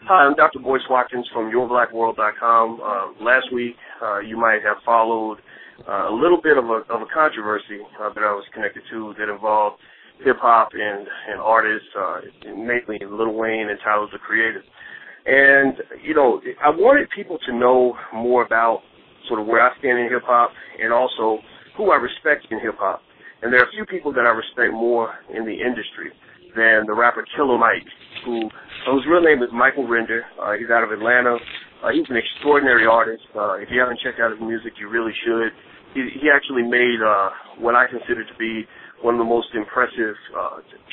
Hi, I'm Dr. Boyce Watkins from YourBlackWorld.com. Last week, you might have followed a little bit of a controversy that I was connected to that involved hip-hop and artists, mainly Lil Wayne and Tyler, the Creator. And, you know, I wanted people to know more about sort of where I stand in hip-hop and also who I respect in hip-hop. And there are a few people that I respect more in the industry than the rapper Killer Mike, whose real name is Michael Render. He's out of Atlanta. He's an extraordinary artist. If you haven't checked out his music, you really should. He actually made what I consider to be one of the most impressive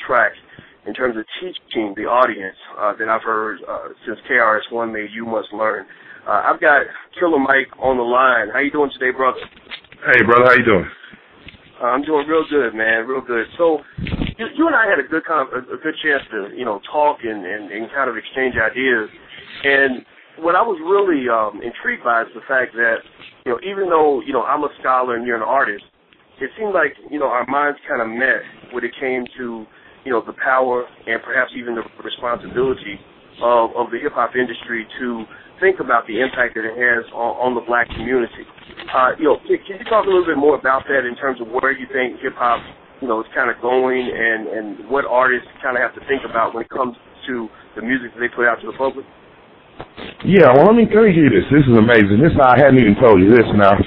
tracks in terms of teaching the audience that I've heard since KRS-One made You Must Learn. I've got Killer Mike on the line. How you doing today, brother? Hey, brother. How you doing? I'm doing real good, man, real good. So you and I had a good chance to, you know, talk and kind of exchange ideas. And what I was really intrigued by is the fact that, you know, even though, you know, I'm a scholar and you're an artist, it seemed like, you know, our minds kind of met when it came to, you know, the power and perhaps even the responsibility of the hip-hop industry to think about the impact that it has on the black community. You know, can you talk a little bit more about that in terms of where you think hip-hop, you know, is kind of going and what artists kind of have to think about when it comes to the music that they put out to the public? Yeah, well, let me hear this. This is amazing. I hadn't even told you this now.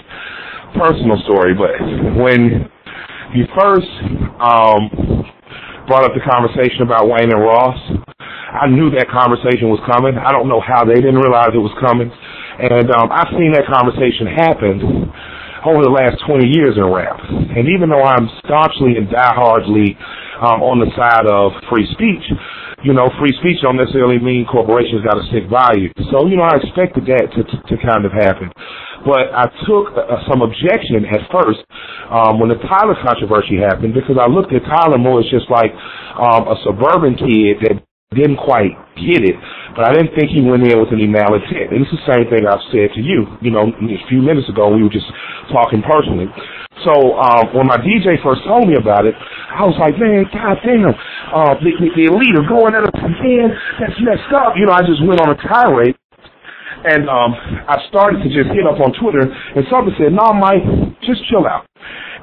Personal story, but when you first brought up the conversation about Wayne and Ross, I knew that conversation was coming. I don't know how they didn't realize it was coming. And I've seen that conversation happen over the last 20 years in rap. And even though I'm staunchly and diehardly on the side of free speech, you know, free speech don't necessarily mean corporations got to stick by you. So, you know, I expected that to kind of happen. But I took some objection at first when the Tyler controversy happened, because I looked at Tyler more as just like a suburban kid that didn't quite get it, but I didn't think he went in with any malintent. And it's the same thing I've said to you. You know, a few minutes ago we were just talking personally. So when my DJ first told me about it, I was like, man, goddamn, the elite are going at us again. That's messed up. You know, I just went on a tirade. And I started to just hit up on Twitter, and somebody said, no, Mike, just chill out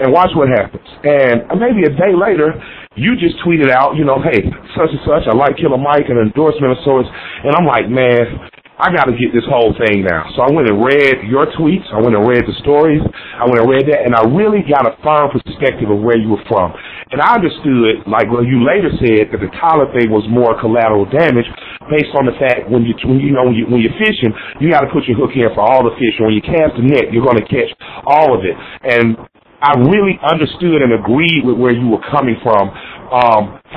and watch what happens. And maybe a day later, you just tweeted out, you know, hey, such and such, I like Killer Mike, an endorsement of sorts. And I'm like, man, I got to get this whole thing now. So I went and read your tweets. I went and read the stories. I went and read that, and I really got a firm perspective of where you were from. And I understood, like what you later said, that the Tyler thing was more collateral damage based on the fact when you're fishing, you got to put your hook in for all the fish. And when you cast the net, you're going to catch all of it. And I really understood and agreed with where you were coming from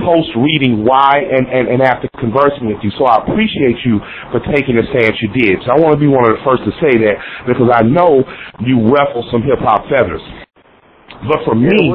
post-reading why and after conversing with you. So I appreciate you for taking the stance you did. So I want to be one of the first to say that because I know you ruffle some hip-hop feathers. But for me,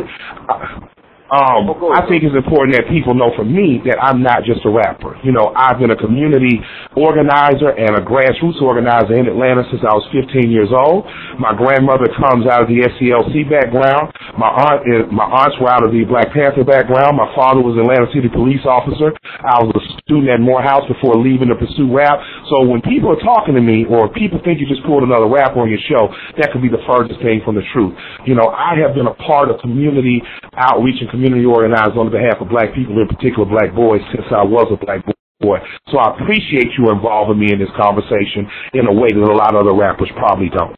I think it's important that people know from me that I'm not just a rapper. You know, I've been a community organizer and a grassroots organizer in Atlanta since I was 15 years old. My grandmother comes out of the SCLC background. My aunts were out of the Black Panther background. My father was an Atlanta City police officer. I was a student at Morehouse before leaving to pursue rap. So when people are talking to me or people think you just pulled another rapper on your show, that could be the furthest thing from the truth. You know, I have been a part of community outreach and community organized on behalf of black people, in particular black boys, since I was a black boy. So I appreciate you involving me in this conversation in a way that a lot of other rappers probably don't.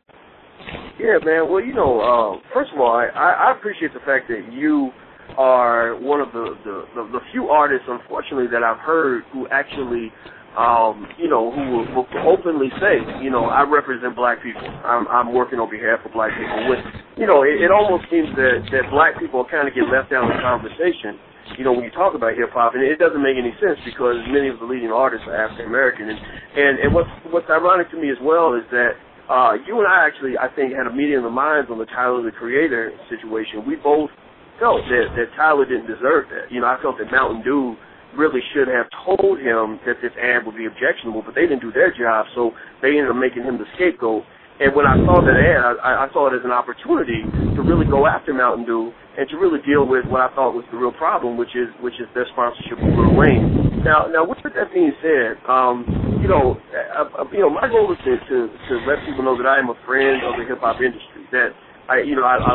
Yeah, man. Well, you know, first of all, I appreciate the fact that you are one of the few artists, unfortunately, that I've heard who actually you know, who will openly say, you know, I represent black people. I'm working on behalf of black people. With, you know, it almost seems that black people kind of get left out of the conversation, you know, when you talk about hip-hop, and it doesn't make any sense because many of the leading artists are African-American. And what's ironic to me as well is that you and I actually, I think, had a meeting of the minds on the Tyler, the Creator situation. We both felt that Tyler didn't deserve that. You know, I felt that Mountain Dew really should have told him that this ad would be objectionable, but they didn't do their job, so they ended up making him the scapegoat. And when I saw that ad, I saw it as an opportunity to really go after Mountain Dew and to really deal with what I thought was the real problem, which is their sponsorship of Lil Wayne. Now, with that being said, my goal is to let people know that I am a friend of the hip hop industry. That I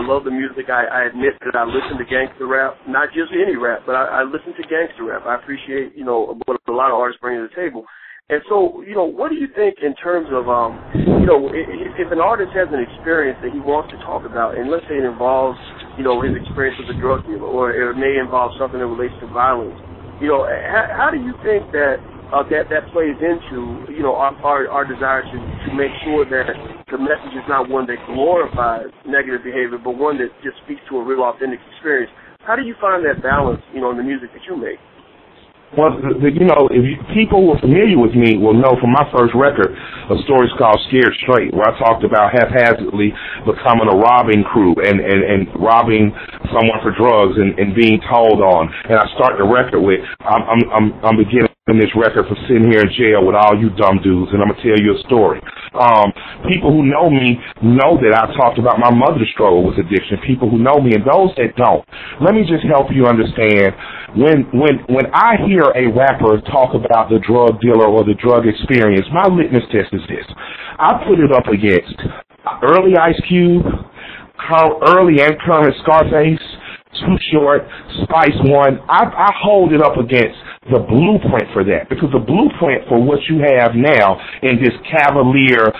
love the music. I admit that I listen to gangster rap, not just any rap, but I listen to gangster rap. I appreciate, what a lot of artists bring to the table. And so, what do you think in terms of, if an artist has an experience that he wants to talk about, and let's say it involves, his experience as a drug dealer, or it may involve something that relates to violence, how do you think that that plays into, our desire to make sure that the message is not one that glorifies negative behavior, but one that just speaks to a real authentic experience? How do you find that balance, in the music that you make? Well, if people who are familiar with me will know from my first record, a story's called Scared Straight, where I talked about haphazardly becoming a robbing crew and robbing someone for drugs and being told on. And I start the record with, I'm beginning this record for sitting here in jail with all you dumb dudes, and I'm going to tell you a story. People who know me know that I talked about my mother's struggle with addiction. People who know me and those that don't, let me just help you understand. When I hear a rapper talk about the drug dealer or the drug experience, my litmus test is this. I put it up against early Ice Cube, early and current Scarface, Too Short, Spice One. I hold it up against the blueprint for that, because the blueprint for what you have now in this cavalier,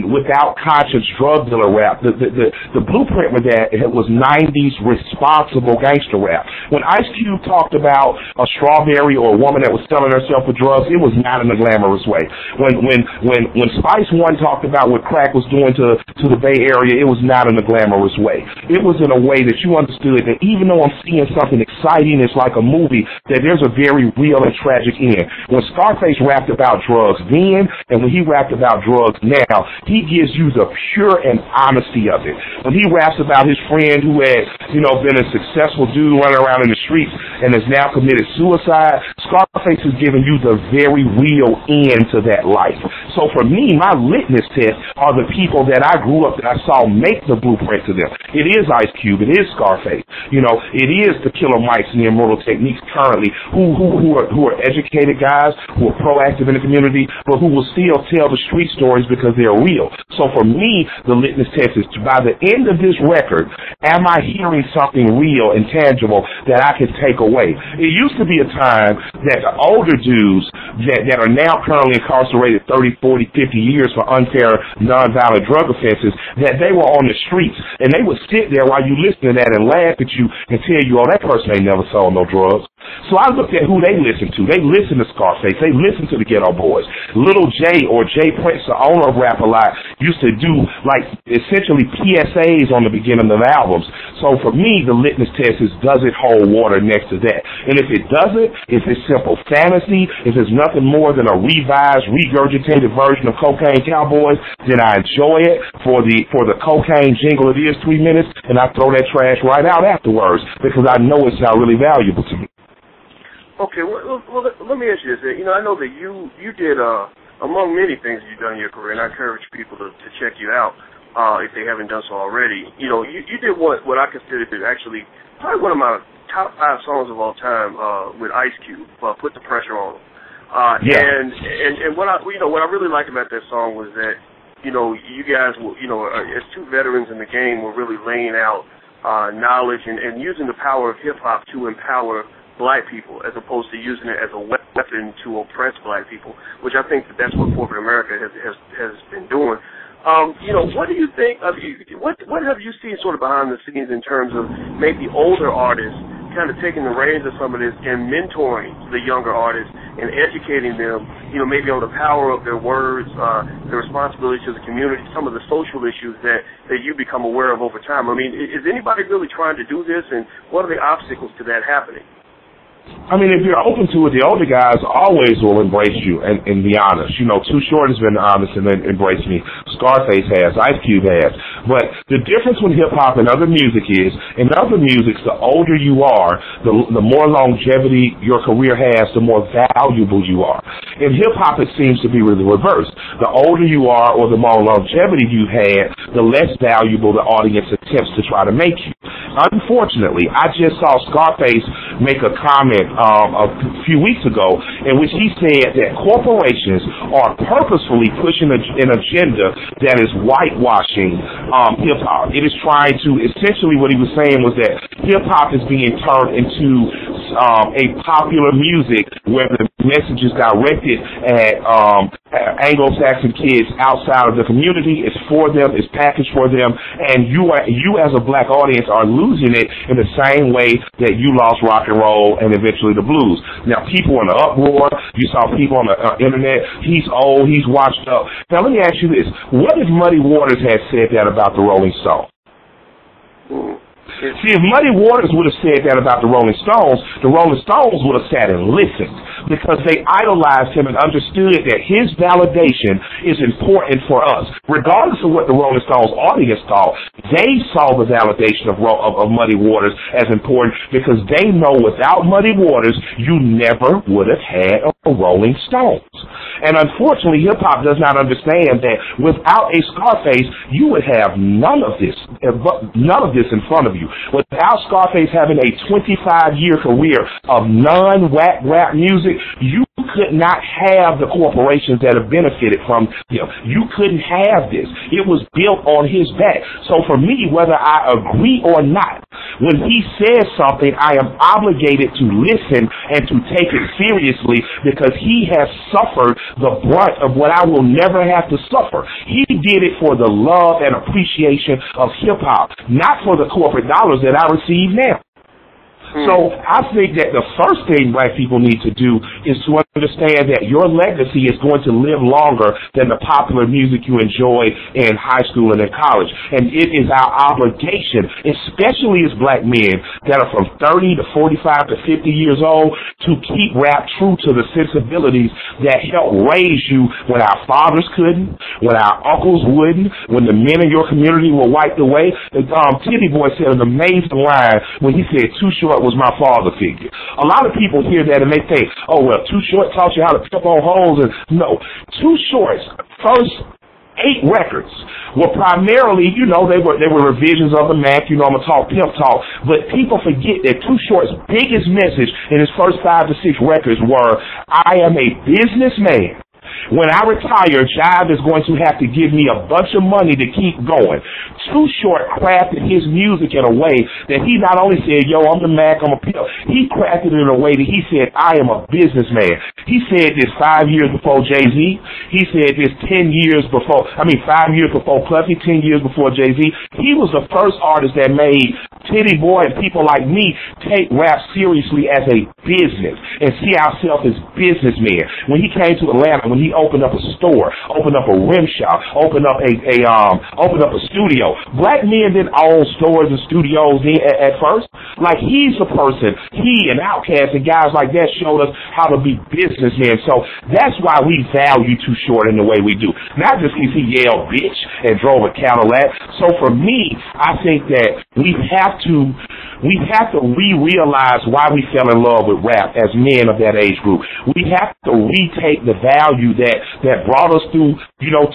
without conscience drug dealer rap, the blueprint for that, it was 90s responsible gangster rap. When Ice Cube talked about a strawberry or a woman that was selling herself for drugs, it was not in a glamorous way. When Spice One talked about what crack was doing to the Bay Area, it was not in a glamorous way. It was in a way that you understood that even though I'm seeing something exciting, it's like a movie, that there's a very real and tragic end. When Scarface rapped about drugs then, and when he rapped about drugs now, he gives you the pure and honesty of it. When he raps about his friend who had, been a successful dude running around in the streets and has now committed suicide, Scarface is giving you the very real end to that life. So for me, my litmus test are the people that I grew up that I saw make the blueprint to them. It is Ice Cube. It is Scarface. It is the Killer Mikes and the Immortal Techniques currently, who are educated guys, who are proactive in the community, but who will still tell the street stories because they're real. So for me, the litmus test is by the end of this record, am I hearing something real and tangible that I can take away? It used to be a time that the older dudes that are now currently incarcerated 30, 40, 50 years for unfair, nonviolent drug offenses, that they were on the streets, and they would sit there while you listen to that and laugh at you and tell you, oh, that person ain't never sold no drugs. So I looked at who they listened to. They listened to Scarface. They listened to the Ghetto Boys. Little J or J Prince, the owner of Rap a Lot, used to do essentially PSAs on the beginning of albums. So for me, the litmus test is, does it hold water next to that? And if it doesn't, if it's simple fantasy, if it's nothing more than a revised, regurgitated version of Cocaine Cowboys, then I enjoy it for the cocaine jingle. It is 3 minutes, and I throw that trash right out afterwards because I know it's not really valuable to me. Okay, well, let me ask you this. I know that you did, among many things you've done in your career, and I encourage people to check you out if they haven't done so already. You did what I consider to actually probably one of my top 5 songs of all time with Ice Cube, Put the Pressure on Him. Yeah. And what I really like about that song was that, you guys were, as two veterans in the game, were really laying out knowledge and using the power of hip-hop to empower black people, as opposed to using it as a weapon to oppress black people, which I think that's what corporate America has been doing. What do you think of what have you seen sort of behind the scenes in terms of maybe older artists kind of taking the reins of some of this and mentoring the younger artists and educating them, maybe on the power of their words, the responsibility to the community, some of the social issues that you become aware of over time? I mean, is anybody really trying to do this, and what are the obstacles to that happening? I mean, if you're open to it, the older guys always will embrace you and be honest. Too Short has been honest and then embraced me. Scarface has. Ice Cube has. But the difference with hip-hop and other music is, in other musics, the older you are, the more longevity your career has, the more valuable you are. In hip-hop, it seems to be the reverse. The older you are or the more longevity you've had, the less valuable the audience attempts to try to make you. Unfortunately, I just saw Scarface make a comment a few weeks ago in which he said that corporations are purposefully pushing an agenda that is whitewashing hip-hop. It is trying to, essentially what he was saying was that hip-hop is being turned into a popular music where the message is directed at Anglo-Saxon kids outside of the community. It's for them, it's packaged for them, and you as a black audience are losing it in the same way that you lost rock and roll and eventually the blues. Now, people in the uproar, you saw people on the internet, he's old, he's washed up. Now, let me ask you this. What if Muddy Waters had said that about the Rolling Stones? See, if Muddy Waters would have said that about the Rolling Stones would have sat and listened because they idolized him and understood that his validation is important for us. Regardless of what the Rolling Stones audience thought, they saw the validation of Muddy Waters as important because they know without Muddy Waters, you never would have had a Rolling Stones. And unfortunately, hip-hop does not understand that without a Scarface, you would have none of this in front of you. Without Scarface having a 25-year career of non-whack rap music, you could not have the corporations that have benefited from him. You couldn't have this. It was built on his back. So for me, whether I agree or not, when he says something, I am obligated to listen and to take it seriously because he has suffered the brunt of what I will never have to suffer. He did it for the love and appreciation of hip-hop, not for the corporate dollars that I receive now. So I think that the first thing black people need to do is to understand that your legacy is going to live longer than the popular music you enjoy in high school and in college. And it is our obligation, especially as black men that are from 30 to 45 to 50 years old, to keep rap true to the sensibilities that helped raise you when our fathers couldn't, when our uncles wouldn't, when the men in your community were wiped away. Titty Boy said an amazing line when he said, "Too Short was my father figure." A lot of people hear that and they think, oh, well, Too Short taught you how to pimp on hoes. And no, Too Short's first 8 records were primarily, they were revisions of the Mac. I'm going to talk pimp talk. But people forget that Too Short's biggest message in his first 5 to 6 records were, I am a businessman. When I retire, Jive is going to have to give me a bunch of money to keep going. Too Short crafted his music in a way that he not only said, yo, I'm the Mac, I'm a pimp. He crafted it in a way that he said, I am a businessman. He said this 5 years before Jay-Z. He said this 5 years before Puffy, 10 years before Jay-Z. He was the first artist that made Titty Boy and people like me take rap seriously as a business and see ourselves as businessmen. When he came to Atlanta, when he opened up a store, opened up a rim shop, opened up a studio. Black men didn't own stores and studios at first. Like, he's the person, he and Outkast and guys like that showed us how to be businessmen. So that's why we value Too Short in the way we do. Not just because he yelled bitch and drove a Cadillac. So for me, I think that we have to realize why we fell in love with rap as men of that age group. We have to retake the value that brought us through,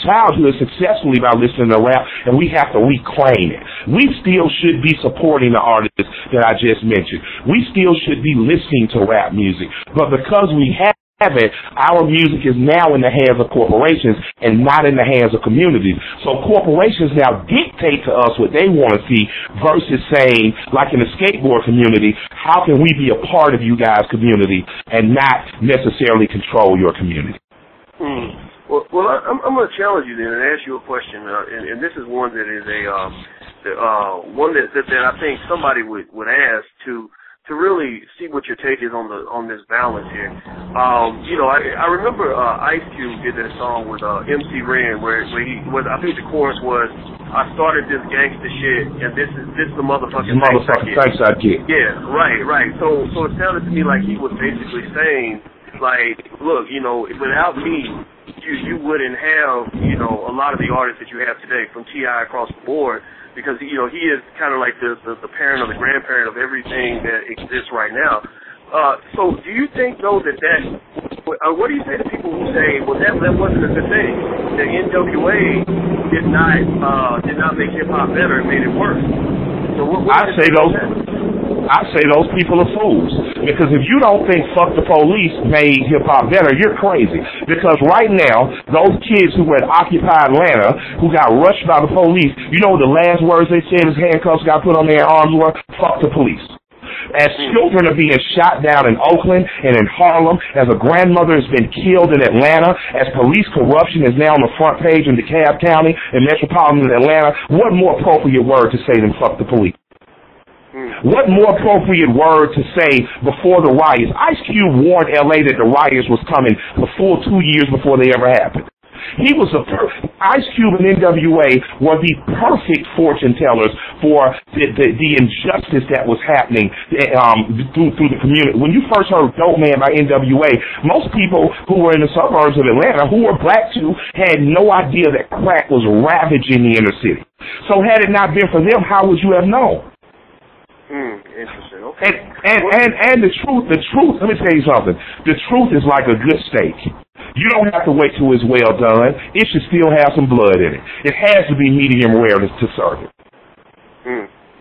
childhood successfully by listening to rap, and we have to reclaim it. We still should be supporting the artists that I just mentioned. We still should be listening to rap music. But because we have it, our music is now in the hands of corporations and not in the hands of communities. So corporations now dictate to us what they want to see versus saying, like in the skateboard community, how can we be a part of you guys' community and not necessarily control your community? Well, I'm going to challenge you then and ask you a question, and this is one that is one that I think somebody would ask to really see what your take is on this balance here. I remember Ice Cube did that song with MC Ren where I think the chorus was, I started this gangster shit and this the motherfucking thanks I get. Yeah, right. So it sounded to me like he was basically saying, like, look, without me, you wouldn't have, a lot of the artists that you have today, from T.I. across the board, because, he is kind of like the parent or the grandparent of everything that exists right now. So do you think, though, that what do you say to people who say, well, that wasn't a good thing? The NWA did not make hip-hop better, it made it worse. So what I say those. I say those people are fools. Because if you don't think Fuck the Police made hip-hop better, you're crazy. Because right now, those kids who were at Occupy Atlanta, who got rushed by the police, you know the last words they said as handcuffs got put on their arms were? Fuck the police. As children are being shot down in Oakland and in Harlem, as a grandmother has been killed in Atlanta, as police corruption is now on the front page in DeKalb County and metropolitan Atlanta, what more appropriate word to say than fuck the police? What more appropriate word to say before the riots? Ice Cube warned L.A. that the riots was coming a full 2 years before they ever happened. He was Ice Cube and NWA were the perfect fortune tellers for the injustice that was happening through the community. When you first heard Dope Man by NWA, most people who were in the suburbs of Atlanta, who were black too, had no idea that crack was ravaging the inner city. So had it not been for them, how would you have known? Interesting. Okay. And the truth, let me tell you something. The truth is like a good steak. You don't have to wait till it's well done. It should still have some blood in it. It has to be medium rare to serve it.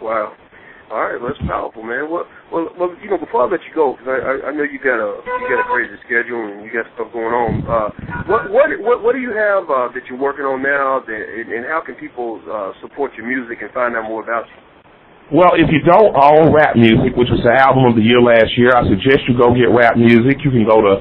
Wow. All right, well, that's powerful, man. Well, you know, before I let you go, because I know you got a crazy schedule and you got stuff going on. What do you have that you're working on now, and how can people support your music and find out more about you? Well, if you don't own Rap Music, which was the album of the year last year, I suggest you go get Rap Music. You can go to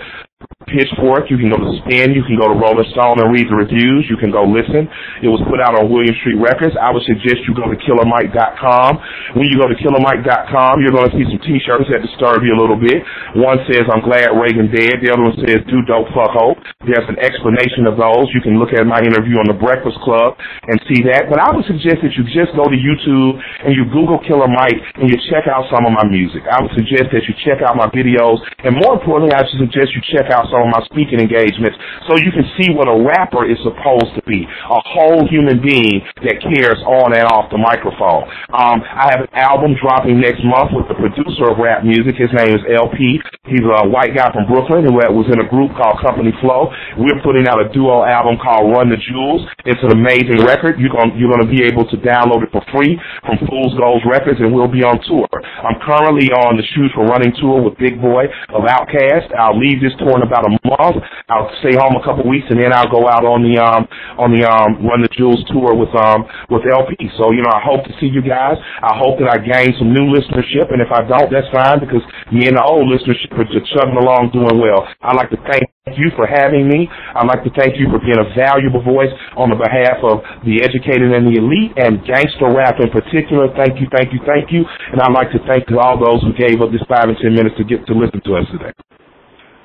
Pitchfork, you can go to Spin, you can go to Rolling Stone and read the reviews, you can go listen. It was put out on William Street Records. I would suggest you go to KillerMike.com. When you go to KillerMike.com, you're going to see some t-shirts that disturb you a little bit. One says, I'm glad Reagan dead. The other one says, do dope, fuck hope. There's an explanation of those. You can look at my interview on The Breakfast Club and see that. But I would suggest that you just go to YouTube and you Google Killer Mike and you check out some of my music. I would suggest that you check out my videos, and more importantly, I should suggest you check out some of my speaking engagements so you can see what a rapper is supposed to be, a whole human being that cares on and off the microphone. I have an album dropping next month with the producer of rap music. His name is LP. He's a white guy from Brooklyn who was in a group called Company Flow. We're putting out a duo album called Run the Jewels. It's an amazing record. You're going to be able to download it for free from Fool's Gold Records, and we'll be on tour. I'm currently on the Shoes for Running tour with Big Boy of Outkast. I'll leave this tour in about a month. I'll stay home a couple weeks, and then I'll go out on the Run the Jewels tour with LP. So, you know, I hope to see you guys. I hope that I gain some new listenership, and if I don't, that's fine, because me and the old listenership are just chugging along doing well. I'd like to thank you for having me. I'd like to thank you for being a valuable voice on the behalf of the educated and the elite, and gangster rap in particular. Thank you, thank you, thank you. And I'd like to thank all those who gave up this 5 and 10 minutes to get to listen to us today.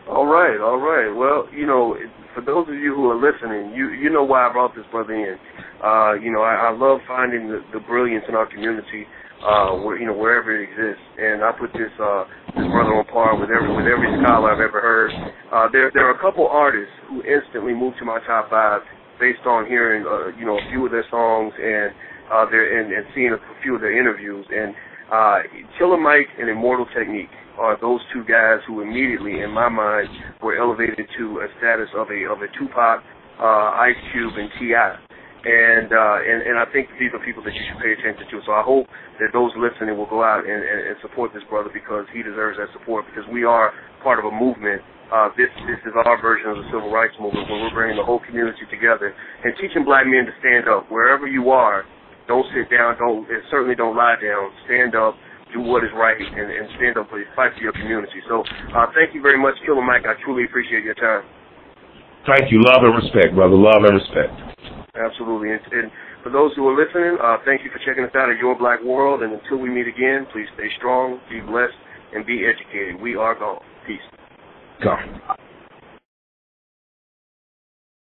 All right. Well, you know, for those of you who are listening, you know why I brought this brother in. You know, I love finding the brilliance in our community, wherever it exists, and I put this brother on par with every scholar I've ever heard. There are a couple artists who instantly moved to my top 5 based on hearing a few of their songs and seeing a few of their interviews. And Killer Mike and Immortal Technique are those two guys who immediately, in my mind, were elevated to a status of a Tupac, Ice Cube, and T.I. And I think these are people that you should pay attention to. So I hope that those listening will go out and support this brother, because he deserves that support, because we are part of a movement. This is our version of the civil rights movement, where we're bringing the whole community together and teaching black men to stand up. Wherever you are, don't sit down, certainly don't lie down. Stand up. Do what is right, and stand up for fight for your community. So thank you very much, Killer Mike. I truly appreciate your time. Thank you. Love and respect, brother. Love and respect. Absolutely. And for those who are listening, thank you for checking us out at Your Black World. And until we meet again, please stay strong, be blessed, and be educated. We are gone. Peace. Gone.